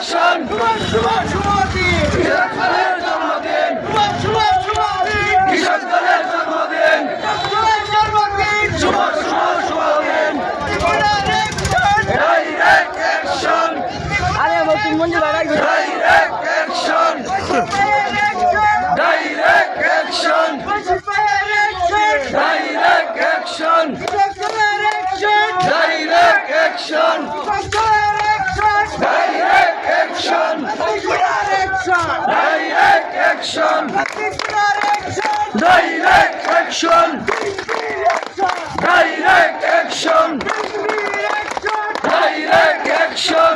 action কৃষক দলের জন্মদিন কৃষক দলের জন্মদিন শুভ শুভ শুভ দিন direct action direct action direct action direct action direct action direct action direct action direct action direct action direct action